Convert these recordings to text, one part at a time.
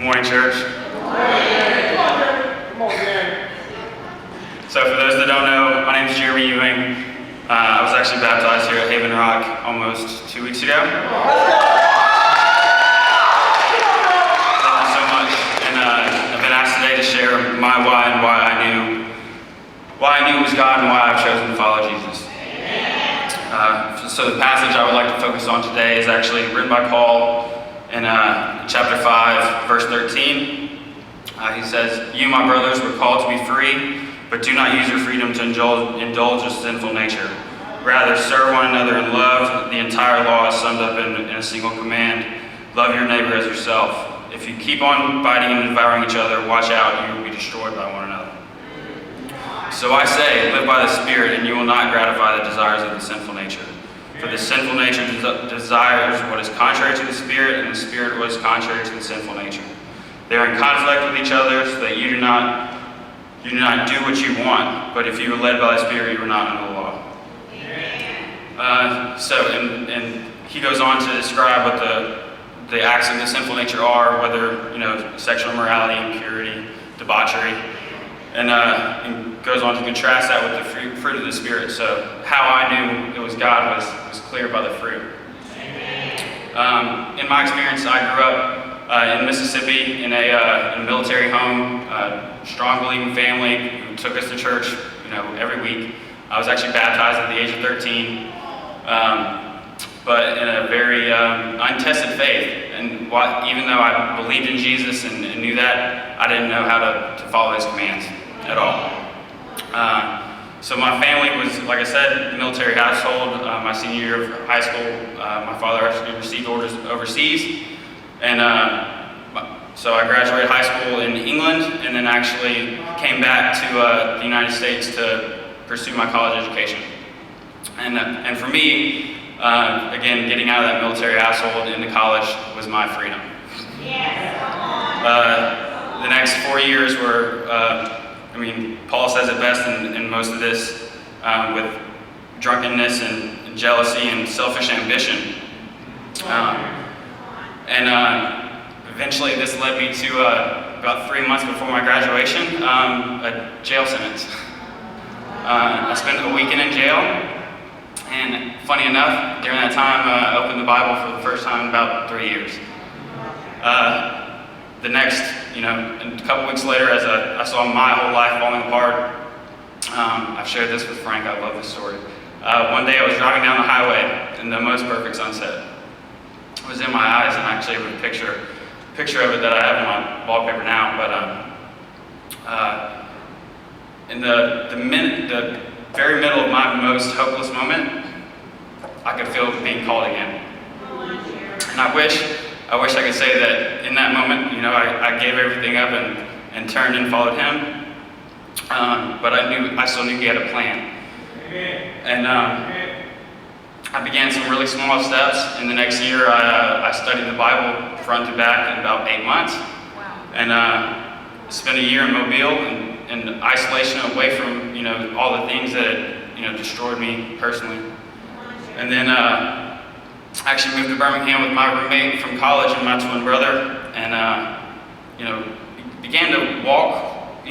Morning, church. Come on, man. So for those that don't know, my name is Ewing. I was actually baptized here at HavenRock almost 2 weeks ago. Thank you so much. And I've been asked today to share my why and why I knew it was God and why I've chosen to follow Jesus. So the passage I would like to focus on today is actually written by Paul in chapter 5, verse 13. He says, "You, my brothers, were called to be free, but do not use your freedom to indulge a sinful nature. Rather, serve one another in love. The entire law is summed up in a single command: love your neighbor as yourself. If you keep on biting and devouring each other, watch out, you will be destroyed by one another. So I say, live by the Spirit, and you will not gratify the desires of the sinful nature. For the sinful nature desires what is contrary to the Spirit, and the Spirit what is contrary to the sinful nature. They are in conflict with each other, so that you do not do what you want. But if you are led by the Spirit, you are not under the law." And he goes on to describe what the acts of the sinful nature are, whether sexual immorality, impurity, debauchery, and goes on to contrast that with the fruit of the Spirit. So how I knew it was God was clear by the fruit. In my experience, I grew up in Mississippi in a military home, strong believing family who took us to church every week. I was actually baptized at the age of 13, but in a very untested faith. And even though I believed in Jesus and knew that, I didn't know how to follow his commands at all. So my family was, like I said, a military household. My senior year of high school, my father actually received orders overseas. And so I graduated high school in England and then actually came back to the United States to pursue my college education. And for me, again, getting out of that military household into college was my freedom. The next 4 years were, Paul says it best in most of this, with drunkenness and jealousy and selfish ambition. Eventually this led me to, about 3 months before my graduation, a jail sentence. I spent a weekend in jail, and funny enough, during that time, I opened the Bible for the first time in about 3 years. The next, a couple weeks later, as I saw my whole life falling apart, I've shared this with Frank, I love this story. One day I was driving down the highway, and the most perfect sunset was in my eyes, and I actually have a picture of it that I have in my wallpaper now, but in the very middle of my most hopeless moment, I could feel being called again. And I wish I could say that in that moment, I gave everything up and turned and followed him. But I still knew he had a plan. And I began some really small steps. In the next year, I studied the Bible front to back in about 8 months. And spent a year in Mobile in isolation, away from all the things that had destroyed me personally. And then actually moved to Birmingham with my roommate from college and my twin brother, and began to walk,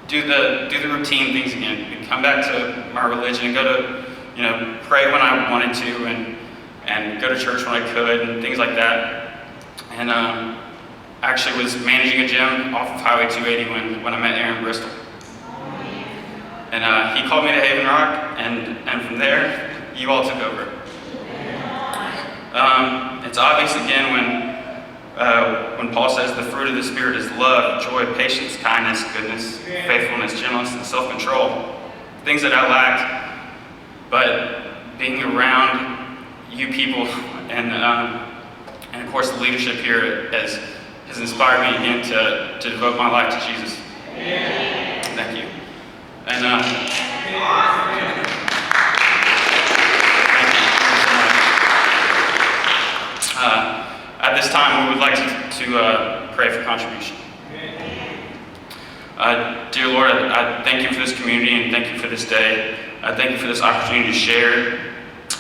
do the routine things again, and come back to my religion and go to pray when I wanted to, and go to church when I could, and things like that. And actually was managing a gym off of Highway 280 when I met Aaron Bristol. And he called me to HavenRock, and from there, you all took over. It's obvious again when Paul says the fruit of the Spirit is love, joy, patience, kindness, goodness, faithfulness, gentleness, and self-control. Things that I lacked, but being around you people and of course the leadership here has inspired me again to devote my life to Jesus. Thank you. And at this time, we would like to pray for contribution. Dear Lord, I thank you for this community and thank you for this day. I thank you for this opportunity to share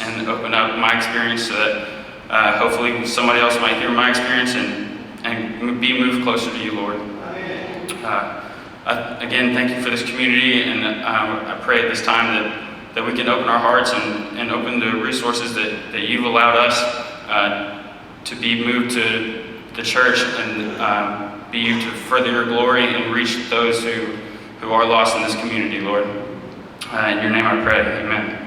and open up my experience so that hopefully somebody else might hear my experience and be moved closer to you, Lord. Again, thank you for this community, and I pray at this time that we can open our hearts and open the resources that you've allowed us to be moved to the church and be used to further your glory and reach those who are lost in this community, Lord. In your name I pray, amen.